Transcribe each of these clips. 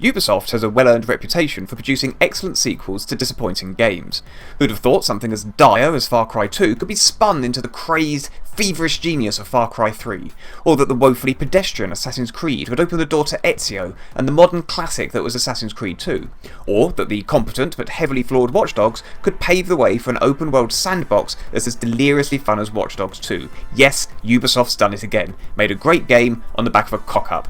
Ubisoft has a well-earned reputation for producing excellent sequels to disappointing games. Who'd have thought something as dire as Far Cry 2 could be spun into the crazed, feverish genius of Far Cry 3, or that the woefully pedestrian Assassin's Creed would open the door to Ezio and the modern classic that was Assassin's Creed 2, or that the competent but heavily flawed Watch Dogs could pave the way for an open-world sandbox that's as deliriously fun as Watch Dogs 2. Yes, Ubisoft's done it again, made a great game on the back of a cock-up.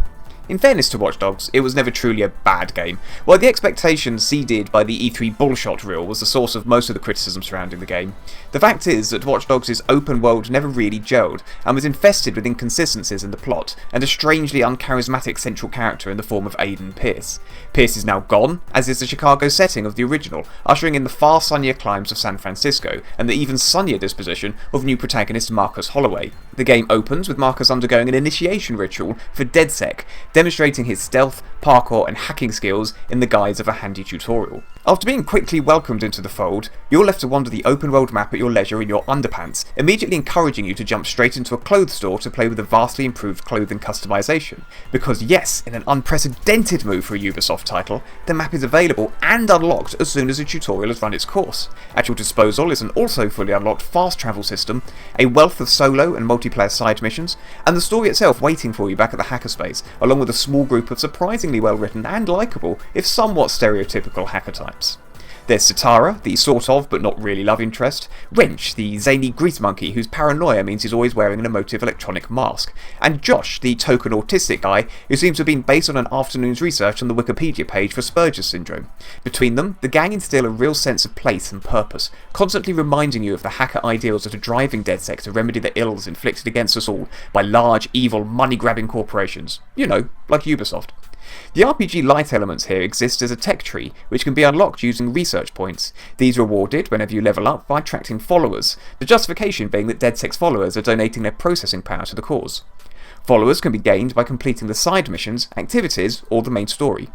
In fairness to Watch Dogs, it was never truly a bad game. While the expectation seeded by the E3 bullshot reel was the source of most of the criticism surrounding the game, the fact is that Watch Dogs' open world never really gelled, and was infested with inconsistencies in the plot, and a strangely uncharismatic central character in the form of Aiden Pierce. Pierce is now gone, as is the Chicago setting of the original, ushering in the far sunnier climes of San Francisco, and the even sunnier disposition of new protagonist Marcus Holloway. The game opens with Marcus undergoing an initiation ritual for DedSec, demonstrating his stealth, parkour and hacking skills in the guise of a handy tutorial. After being quickly welcomed into the fold, you're left to wander the open world map at your leisure in your underpants, immediately encouraging you to jump straight into a clothes store to play with the vastly improved clothing customization. Because yes, in an unprecedented move for a Ubisoft title, the map is available and unlocked as soon as the tutorial has run its course. At your disposal is an also fully unlocked fast travel system, a wealth of solo and multiplayer side missions, and the story itself waiting for you back at the hackerspace, along with a small group of surprisingly well written and likeable, if somewhat stereotypical hacker types. There's Sitara, the sort of but not really love interest, Wrench, the zany grease monkey whose paranoia means he's always wearing an emotive electronic mask, and Josh, the token autistic guy who seems to have been based on an afternoon's research on the Wikipedia page for Asperger's syndrome. Between them, the gang instill a real sense of place and purpose, constantly reminding you of the hacker ideals that are driving DedSec to remedy the ills inflicted against us all by large, evil, money-grabbing corporations. You know, like Ubisoft. The RPG light elements here exist as a tech tree, which can be unlocked using research points. These are rewarded whenever you level up by attracting followers, the justification being that DedSec's followers are donating their processing power to the cause. Followers can be gained by completing the side missions, activities, or the main story.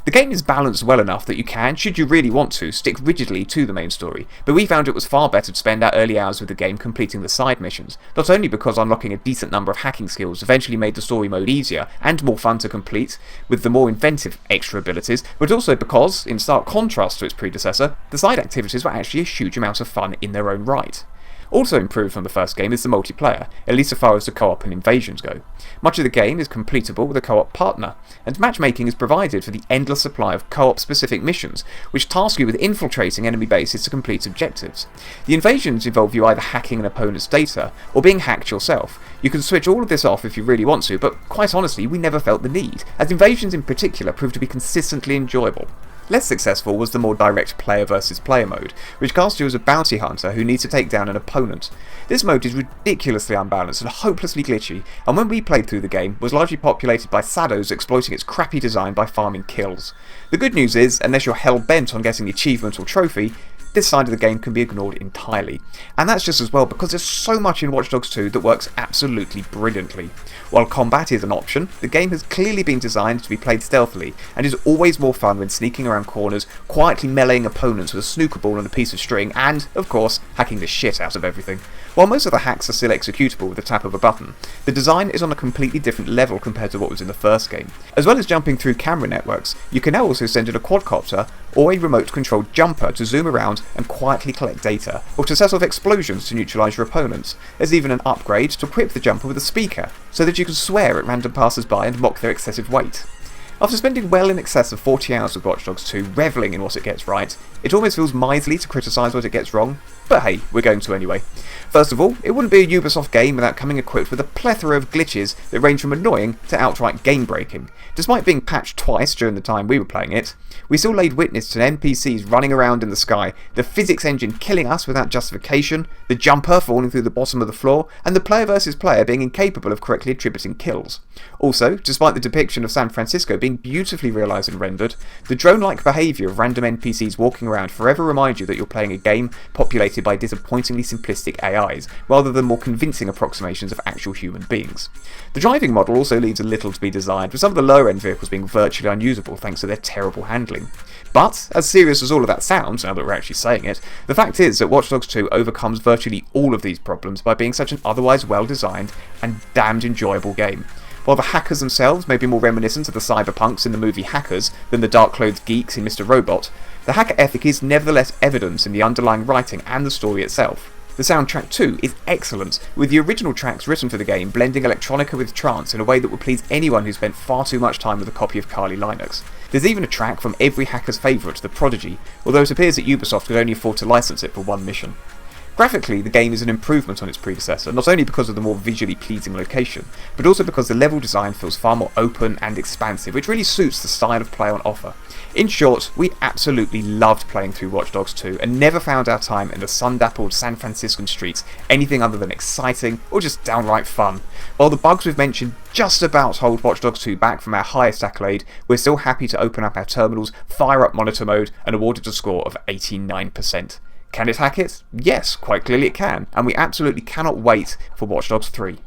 The game is balanced well enough that you can, should you really want to, stick rigidly to the main story, but we found it was far better to spend our early hours with the game completing the side missions, not only because unlocking a decent number of hacking skills eventually made the story mode easier and more fun to complete, with the more inventive extra abilities, but also because, in stark contrast to its predecessor, the side activities were actually a huge amount of fun in their own right. Also improved from the first game is the multiplayer, at least as far as the co-op and invasions go. Much of the game is completable with a co-op partner, and matchmaking is provided for the endless supply of co-op specific missions, which task you with infiltrating enemy bases to complete objectives. The invasions involve you either hacking an opponent's data, or being hacked yourself. You can switch all of this off if you really want to, but quite honestly we never felt the need, as invasions in particular proved to be consistently enjoyable. Less successful was the more direct player versus player mode, which casts you as a bounty hunter who needs to take down an opponent. This mode is ridiculously unbalanced and hopelessly glitchy, and when we played through the game, was largely populated by Sados exploiting its crappy design by farming kills. The good news is, unless you're hell-bent on getting the achievement or trophy, this side of the game can be ignored entirely. And that's just as well because there's so much in Watch Dogs 2 that works absolutely brilliantly. While combat is an option, the game has clearly been designed to be played stealthily, and is always more fun when sneaking around corners, quietly meleeing opponents with a snooker ball and a piece of string, and, of course, hacking the shit out of everything. While most of the hacks are still executable with the tap of a button, the design is on a completely different level compared to what was in the first game. As well as jumping through camera networks, you can now also send in a quadcopter or a remote-controlled jumper to zoom around and quietly collect data, or to set off explosions to neutralise your opponents. There's even an upgrade to equip the jumper with a speaker, so that you can swear at random passers-by and mock their excessive weight. After spending well in excess of 40 hours with Watch Dogs 2 revelling in what it gets right, it almost feels miserly to criticise what it gets wrong, but hey, we're going to anyway. First of all, it wouldn't be a Ubisoft game without coming equipped with a plethora of glitches that range from annoying to outright game-breaking. Despite being patched twice during the time we were playing it, we still laid witness to NPCs running around in the sky, the physics engine killing us without justification, the jumper falling through the bottom of the floor, and the player versus player being incapable of correctly attributing kills. Also, despite the depiction of San Francisco being beautifully realised and rendered, the drone-like behaviour of random NPCs walking around forever remind you that you're playing a game populated by disappointingly simplistic AIs, rather than more convincing approximations of actual human beings. The driving model also leaves a little to be desired, with some of the lower-end vehicles being virtually unusable thanks to their terrible handling. But, as serious as all of that sounds, now that we're actually saying it, the fact is that Watch Dogs 2 overcomes virtually all of these problems by being such an otherwise well-designed and damned enjoyable game. While the hackers themselves may be more reminiscent of the cyberpunks in the movie Hackers than the dark-clothed geeks in Mr. Robot, the hacker ethic is nevertheless evident in the underlying writing and the story itself. The soundtrack too is excellent, with the original tracks written for the game blending electronica with trance in a way that would please anyone who spent far too much time with a copy of Kali Linux. There's even a track from every hacker's favourite, The Prodigy, although it appears that Ubisoft could only afford to license it for one mission. Graphically, the game is an improvement on its predecessor, not only because of the more visually pleasing location, but also because the level design feels far more open and expansive, which really suits the style of play on offer. In short, we absolutely loved playing through Watch Dogs 2 and never found our time in the sun-dappled San Franciscan streets anything other than exciting or just downright fun. While the bugs we've mentioned just about hold Watch Dogs 2 back from our highest accolade, we're still happy to open up our terminals, fire up monitor mode, and award it a score of 89%. Can it hack it? Yes, quite clearly it can, and we absolutely cannot wait for Watch Dogs 3.